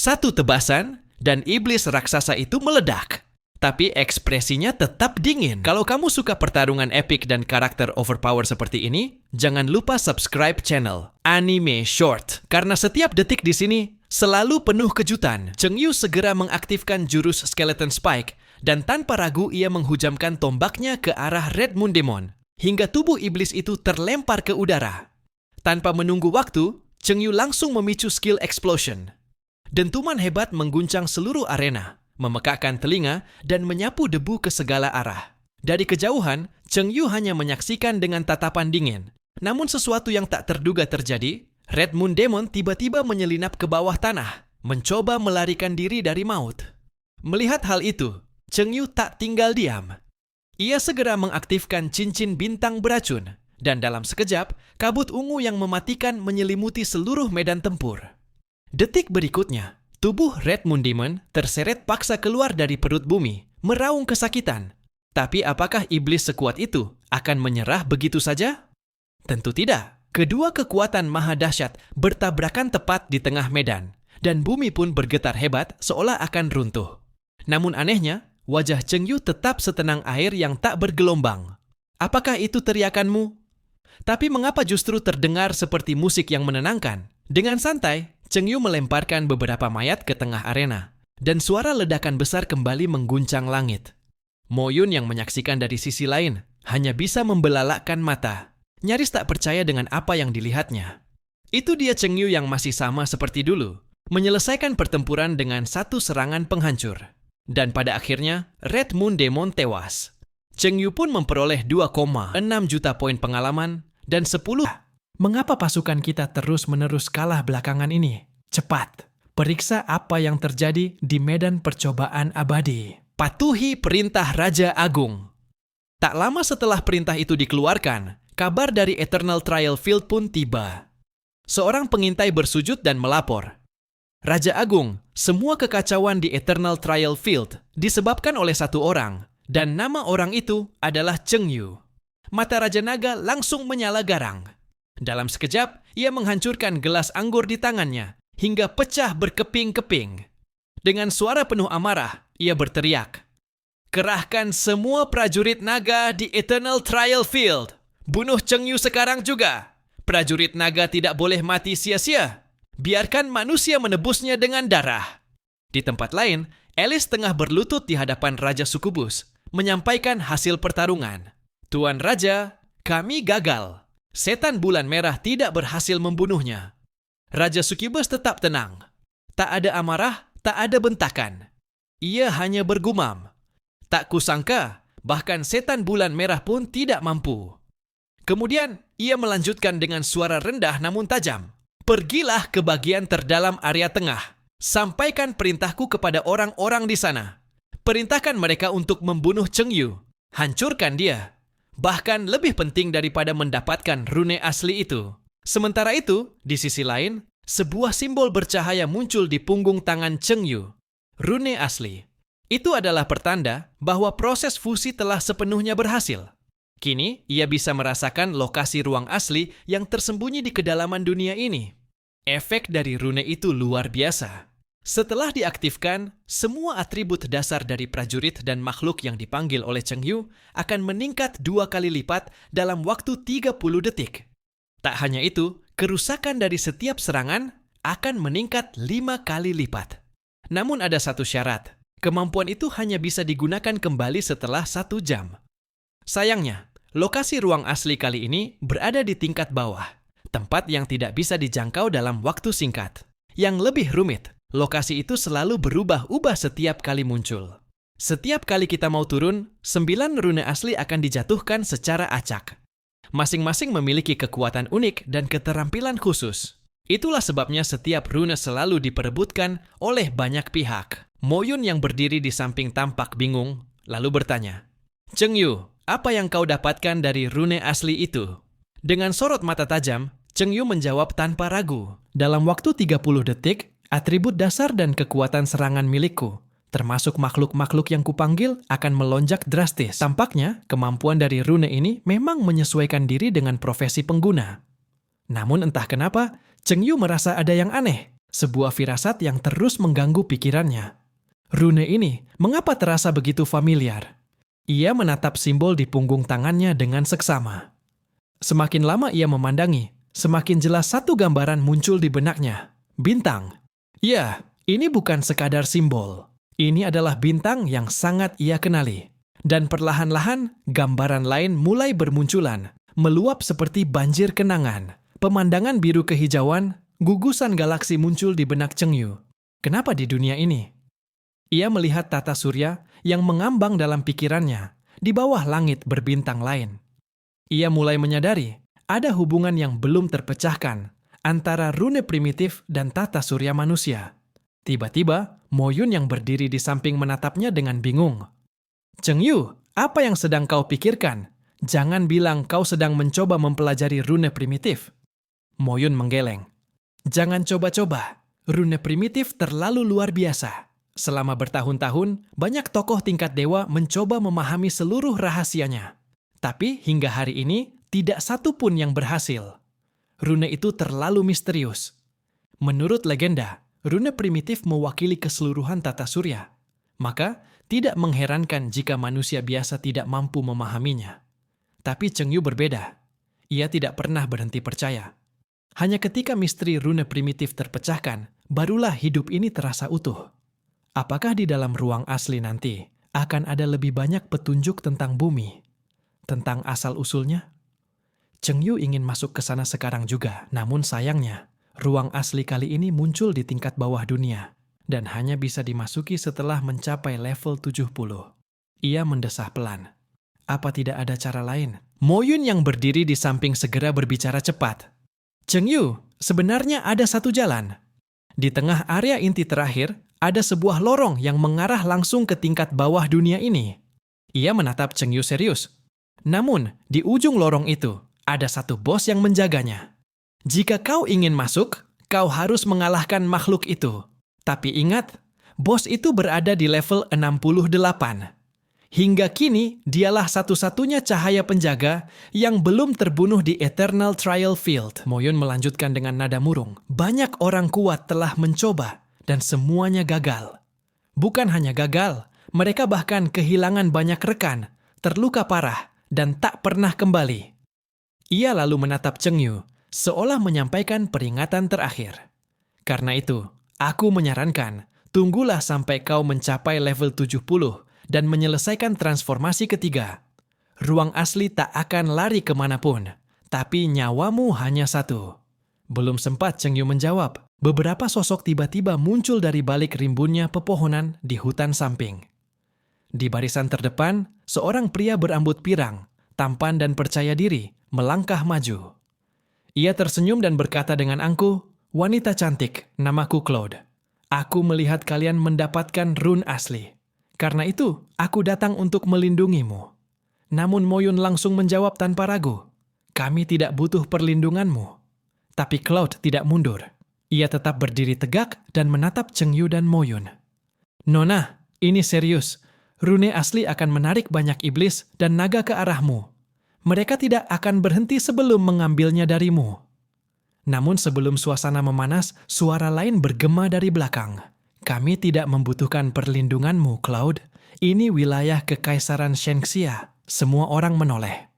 Satu tebasan, dan iblis raksasa itu meledak. Tapi ekspresinya tetap dingin. Kalau kamu suka pertarungan epik dan karakter overpower seperti ini, jangan lupa subscribe channel Anime Short. Karena setiap detik di sini selalu penuh kejutan. Chengyu segera mengaktifkan jurus Skeleton Spike, dan tanpa ragu ia menghujamkan tombaknya ke arah Red Moon Demon, hingga tubuh iblis itu terlempar ke udara. Tanpa menunggu waktu, Chengyu langsung memicu skill Explosion. Dentuman hebat mengguncang seluruh arena, memekakkan telinga, dan menyapu debu ke segala arah. Dari kejauhan, Chengyu hanya menyaksikan dengan tatapan dingin. Namun sesuatu yang tak terduga terjadi. Red Moon Demon tiba-tiba menyelinap ke bawah tanah, mencoba melarikan diri dari maut. Melihat hal itu, Chengyu tak tinggal diam. Ia segera mengaktifkan cincin bintang beracun, dan dalam sekejap, kabut ungu yang mematikan menyelimuti seluruh medan tempur. Detik berikutnya, tubuh Red Moon Demon terseret paksa keluar dari perut bumi, meraung kesakitan. Tapi apakah iblis sekuat itu akan menyerah begitu saja? Tentu tidak. Kedua kekuatan maha dahsyat bertabrakan tepat di tengah medan, dan bumi pun bergetar hebat seolah akan runtuh. Namun anehnya, wajah Chengyu tetap setenang air yang tak bergelombang. Apakah itu teriakanmu? Tapi mengapa justru terdengar seperti musik yang menenangkan? Dengan santai, Chengyu melemparkan beberapa mayat ke tengah arena, dan suara ledakan besar kembali mengguncang langit. Mo Yun yang menyaksikan dari sisi lain hanya bisa membelalakkan mata, nyaris tak percaya dengan apa yang dilihatnya. Itu dia Chengyu yang masih sama seperti dulu, menyelesaikan pertempuran dengan satu serangan penghancur. Dan pada akhirnya, Red Moon Demon tewas. Chengyu pun memperoleh 2,6 juta poin pengalaman dan 10. Mengapa pasukan kita terus-menerus kalah belakangan ini? Cepat, periksa apa yang terjadi di medan percobaan abadi. Patuhi perintah Raja Agung. Tak lama setelah perintah itu dikeluarkan, kabar dari Eternal Trial Field pun tiba. Seorang pengintai bersujud dan melapor. Raja Agung, semua kekacauan di Eternal Trial Field disebabkan oleh satu orang, dan nama orang itu adalah Chengyu. Mata Raja Naga langsung menyala garang. Dalam sekejap, ia menghancurkan gelas anggur di tangannya, hingga pecah berkeping-keping. Dengan suara penuh amarah, ia berteriak, "Kerahkan semua prajurit naga di Eternal Trial Field! Bunuh Chengyu sekarang juga! Prajurit naga tidak boleh mati sia-sia! Biarkan manusia menebusnya dengan darah!" Di tempat lain, Alice tengah berlutut di hadapan Raja Sukubus, menyampaikan hasil pertarungan. "Tuan Raja, kami gagal. Setan bulan merah tidak berhasil membunuhnya." Raja Sukubus tetap tenang. Tak ada amarah, tak ada bentakan. Ia hanya bergumam, "Tak kusangka, bahkan setan bulan merah pun tidak mampu." Kemudian, ia melanjutkan dengan suara rendah namun tajam, "Pergilah ke bagian terdalam area tengah. Sampaikan perintahku kepada orang-orang di sana. Perintahkan mereka untuk membunuh Chengyu. Hancurkan dia. Bahkan lebih penting daripada mendapatkan rune asli itu." Sementara itu, di sisi lain, sebuah simbol bercahaya muncul di punggung tangan Chengyu. Rune asli. Itu adalah pertanda bahwa proses fusi telah sepenuhnya berhasil. Kini, ia bisa merasakan lokasi ruang asli yang tersembunyi di kedalaman dunia ini. Efek dari rune itu luar biasa. Setelah diaktifkan, semua atribut dasar dari prajurit dan makhluk yang dipanggil oleh Chengyu akan meningkat 2 kali lipat dalam waktu 30 detik. Tak hanya itu, kerusakan dari setiap serangan akan meningkat 5 kali lipat. Namun ada satu syarat, kemampuan itu hanya bisa digunakan kembali setelah 1 jam. Sayangnya, lokasi ruang asli kali ini berada di tingkat bawah, tempat yang tidak bisa dijangkau dalam waktu singkat. Yang lebih rumit, lokasi itu selalu berubah-ubah setiap kali muncul. Setiap kali kita mau turun, 9 rune asli akan dijatuhkan secara acak. Masing-masing memiliki kekuatan unik dan keterampilan khusus. Itulah sebabnya setiap rune selalu diperebutkan oleh banyak pihak. Mo Yun yang berdiri di samping tampak bingung, lalu bertanya, "Chengyu, apa yang kau dapatkan dari rune asli itu?" Dengan sorot mata tajam, Chengyu menjawab tanpa ragu, "Dalam waktu 30 detik, atribut dasar dan kekuatan serangan milikku, termasuk makhluk-makhluk yang kupanggil, akan melonjak drastis. Tampaknya, kemampuan dari rune ini memang menyesuaikan diri dengan profesi pengguna." Namun entah kenapa, Chengyu merasa ada yang aneh. sebuah firasat yang terus mengganggu pikirannya. Rune ini, mengapa terasa begitu familiar? Ia menatap simbol di punggung tangannya dengan seksama. Semakin lama ia memandangi, semakin jelas satu gambaran muncul di benaknya. Bintang. Ya, ini bukan sekadar simbol. Ini adalah bintang yang sangat ia kenali. Dan perlahan-lahan, gambaran lain mulai bermunculan, meluap seperti banjir kenangan. Pemandangan biru kehijauan, gugusan galaksi muncul di benak Cheng Yu. Kenapa di dunia ini? Ia melihat tata surya yang mengambang dalam pikirannya, di bawah langit berbintang lain. Ia mulai menyadari ada hubungan yang belum terpecahkan antara rune primitif dan tata surya manusia. Tiba-tiba, Mo Yun yang berdiri di samping menatapnya dengan bingung. Cheng Yu, apa yang sedang kau pikirkan? Jangan bilang kau sedang mencoba mempelajari rune primitif. Mo Yun menggeleng. Jangan coba-coba, rune primitif terlalu luar biasa. Selama bertahun-tahun, banyak tokoh tingkat dewa mencoba memahami seluruh rahasianya. Tapi hingga hari ini, tidak satu pun yang berhasil. Rune itu terlalu misterius. Menurut legenda, rune primitif mewakili keseluruhan tata surya. Maka, tidak mengherankan jika manusia biasa tidak mampu memahaminya. Tapi Cheng Yu berbeda. Ia tidak pernah berhenti percaya. Hanya ketika misteri rune primitif terpecahkan, barulah hidup ini terasa utuh. Apakah di dalam ruang asli nanti akan ada lebih banyak petunjuk tentang bumi? Tentang asal-usulnya? Cheng Yu ingin masuk ke sana sekarang juga, namun sayangnya, ruang asli kali ini muncul di tingkat bawah dunia, dan hanya bisa dimasuki setelah mencapai level 70. Ia mendesah pelan. Apa tidak ada cara lain? Mo Yun yang berdiri di samping segera berbicara cepat. Cheng Yu, sebenarnya ada satu jalan. Di tengah area inti terakhir, ada sebuah lorong yang mengarah langsung ke tingkat bawah dunia ini. Ia menatap Cheng Yu serius. Namun, di ujung lorong itu, ada satu bos yang menjaganya. Jika kau ingin masuk, kau harus mengalahkan makhluk itu. Tapi ingat, bos itu berada di level 68. Hingga kini, dialah satu-satunya cahaya penjaga yang belum terbunuh di Eternal Trial Field. Mo Yun melanjutkan dengan nada murung. Banyak orang kuat telah mencoba, dan semuanya gagal. Bukan hanya gagal, mereka bahkan kehilangan banyak rekan, terluka parah, dan tak pernah kembali. Ia lalu menatap Cheng Yu, seolah menyampaikan peringatan terakhir. Karena itu, aku menyarankan, tunggulah sampai kau mencapai level 70 dan menyelesaikan transformasi ketiga. Ruang asli tak akan lari kemanapun, tapi nyawamu hanya satu. Belum sempat Cheng Yu menjawab, beberapa sosok tiba-tiba muncul dari balik rimbunnya pepohonan di hutan samping. Di barisan terdepan, seorang pria berambut pirang, tampan dan percaya diri, melangkah maju. Ia tersenyum dan berkata dengan angkuh, "Wanita cantik, namaku Claude. Aku melihat kalian mendapatkan rune asli. Karena itu, aku datang untuk melindungimu." Namun Mo Yun langsung menjawab tanpa ragu, "Kami tidak butuh perlindunganmu." Tapi Claude tidak mundur. Ia tetap berdiri tegak dan menatap Cheng Yu dan Mo Yun. "Nona, ini serius. Rune asli akan menarik banyak iblis dan naga ke arahmu. Mereka tidak akan berhenti sebelum mengambilnya darimu." Namun sebelum suasana memanas, suara lain bergema dari belakang. "Kami tidak membutuhkan perlindunganmu, Claude. Ini wilayah Kekaisaran Shengxia." Semua orang menoleh.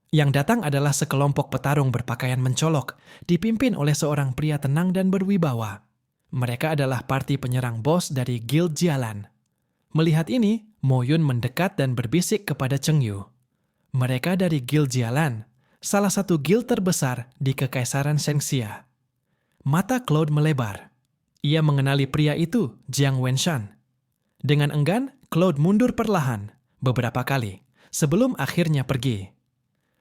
Yang datang adalah sekelompok petarung berpakaian mencolok, dipimpin oleh seorang pria tenang dan berwibawa. Mereka adalah parti penyerang bos dari Guild Jialan. Melihat ini, Mo Yun mendekat dan berbisik kepada Cheng Yu. Mereka dari Guild Jialan, salah satu guild terbesar di Kekaisaran Shengxia. Mata Claude melebar. Ia mengenali pria itu, Jiang Wenshan. Dengan enggan, Claude mundur perlahan, beberapa kali, sebelum akhirnya pergi.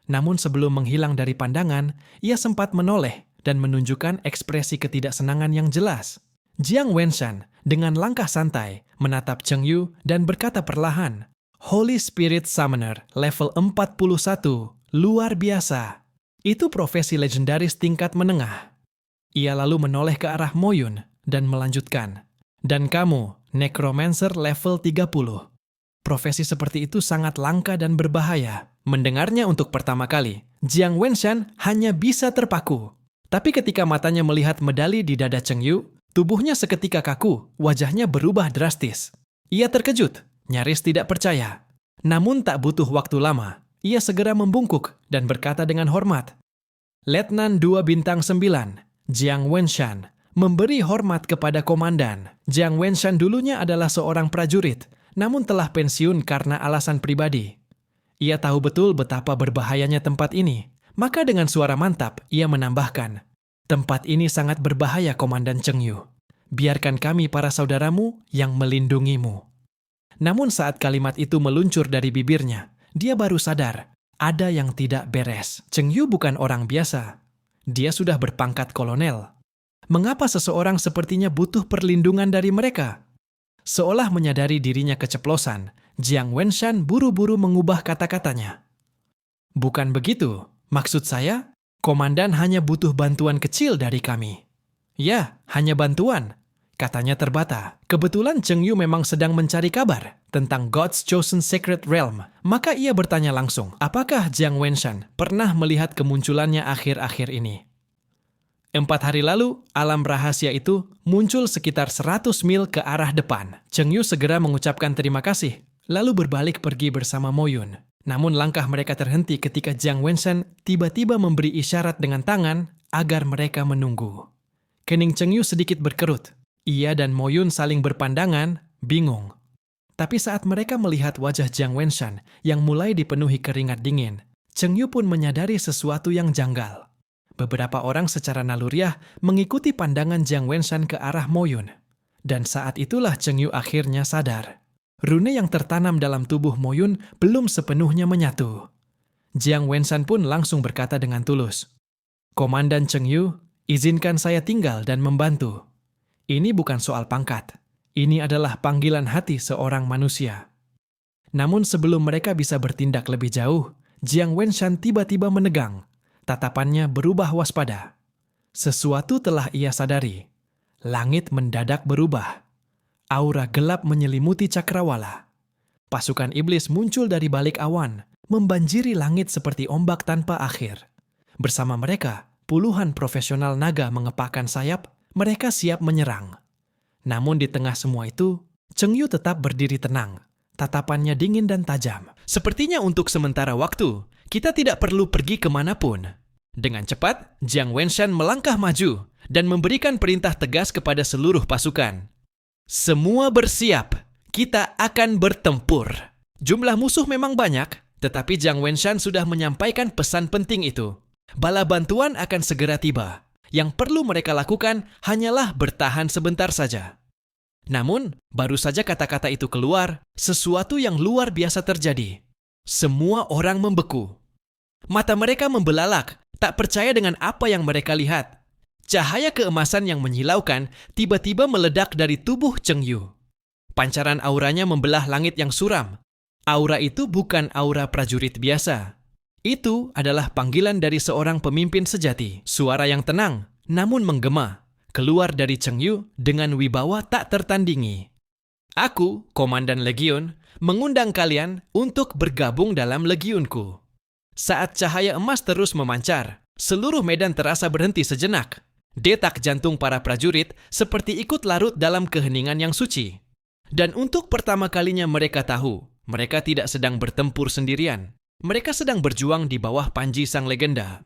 Namun sebelum menghilang dari pandangan, ia sempat menoleh dan menunjukkan ekspresi ketidaksenangan yang jelas. Jiang Wenshan dengan langkah santai menatap Cheng Yu dan berkata perlahan, "Holy Spirit Summoner level 41, luar biasa. Itu profesi legendaris tingkat menengah." Ia lalu menoleh ke arah Mo Yun dan melanjutkan, "Dan kamu, Necromancer level 30. Profesi seperti itu sangat langka dan berbahaya." Mendengarnya untuk pertama kali, Jiang Wenshan hanya bisa terpaku. Tapi ketika matanya melihat medali di dada Cheng Yu, Tubuhnya seketika kaku, wajahnya berubah drastis. Ia terkejut, nyaris tidak percaya. Namun tak butuh waktu lama, ia segera membungkuk dan berkata dengan hormat, "Letnan 2 Bintang 9, Jiang Wenshan, memberi hormat kepada komandan." Jiang Wenshan dulunya adalah seorang prajurit, namun telah pensiun karena alasan pribadi. Ia tahu betul betapa berbahayanya tempat ini, maka dengan suara mantap ia menambahkan, "Tempat ini sangat berbahaya, Komandan Cheng Yu. Biarkan kami para saudaramu yang melindungimu." Namun saat kalimat itu meluncur dari bibirnya, dia baru sadar ada yang tidak beres. Cheng Yu bukan orang biasa. Dia sudah berpangkat kolonel. Mengapa seseorang sepertinya butuh perlindungan dari mereka? Seolah menyadari dirinya keceplosan, Jiang Wenshan buru-buru mengubah kata-katanya. "Bukan begitu. Maksud saya, komandan hanya butuh bantuan kecil dari kami." "Ya, hanya bantuan," katanya terbata. Kebetulan Cheng Yu memang sedang mencari kabar tentang God's Chosen Sacred Realm. Maka ia bertanya langsung, apakah Jiang Wenshan pernah melihat kemunculannya akhir-akhir ini? 4 hari lalu, alam rahasia itu muncul sekitar 100 mil ke arah depan. Cheng Yu segera mengucapkan terima kasih, lalu berbalik pergi bersama Mo Yun. Namun langkah mereka terhenti ketika Jiang Wenshan tiba-tiba memberi isyarat dengan tangan agar mereka menunggu. Kening Cheng Yu sedikit berkerut. Ia dan Mo Yun saling berpandangan, bingung. Tapi saat mereka melihat wajah Jiang Wenshan yang mulai dipenuhi keringat dingin, Cheng Yu pun menyadari sesuatu yang janggal. Beberapa orang secara naluriah mengikuti pandangan Jiang Wenshan ke arah Mo Yun. Dan saat itulah Cheng Yu akhirnya sadar. Rune yang tertanam dalam tubuh Mo Yun belum sepenuhnya menyatu. Jiang Wenshan pun langsung berkata dengan tulus, "Komandan Cheng Yu, izinkan saya tinggal dan membantu. Ini bukan soal pangkat. Ini adalah panggilan hati seorang manusia." Namun sebelum mereka bisa bertindak lebih jauh, Jiang Wenshan tiba-tiba menegang. Tatapannya berubah waspada. Sesuatu telah ia sadari. Langit mendadak berubah. Aura gelap menyelimuti cakrawala. Pasukan iblis muncul dari balik awan, membanjiri langit seperti ombak tanpa akhir. Bersama mereka, puluhan profesional naga mengepakkan sayap. Mereka siap menyerang. Namun di tengah semua itu, Cheng Yu tetap berdiri tenang. Tatapannya dingin dan tajam. Sepertinya untuk sementara waktu, kita tidak perlu pergi kemanapun. Dengan cepat, Jiang Wenshan melangkah maju dan memberikan perintah tegas kepada seluruh pasukan. "Semua bersiap, kita akan bertempur." Jumlah musuh memang banyak, tetapi Jiang Wenshan sudah menyampaikan pesan penting itu. Bala bantuan akan segera tiba. Yang perlu mereka lakukan hanyalah bertahan sebentar saja. Namun, baru saja kata-kata itu keluar, sesuatu yang luar biasa terjadi. Semua orang membeku. Mata mereka membelalak, tak percaya dengan apa yang mereka lihat. Cahaya keemasan yang menyilaukan tiba-tiba meledak dari tubuh Cheng Yu. Pancaran auranya membelah langit yang suram. Aura itu bukan aura prajurit biasa. Itu adalah panggilan dari seorang pemimpin sejati. Suara yang tenang, namun menggema, keluar dari Cheng Yu dengan wibawa tak tertandingi. "Aku, Komandan Legiun, mengundang kalian untuk bergabung dalam legiunku." Saat cahaya emas terus memancar, seluruh medan terasa berhenti sejenak. Detak jantung para prajurit seperti ikut larut dalam keheningan yang suci. Dan untuk pertama kalinya mereka tahu, mereka tidak sedang bertempur sendirian. Mereka sedang berjuang di bawah panji sang legenda.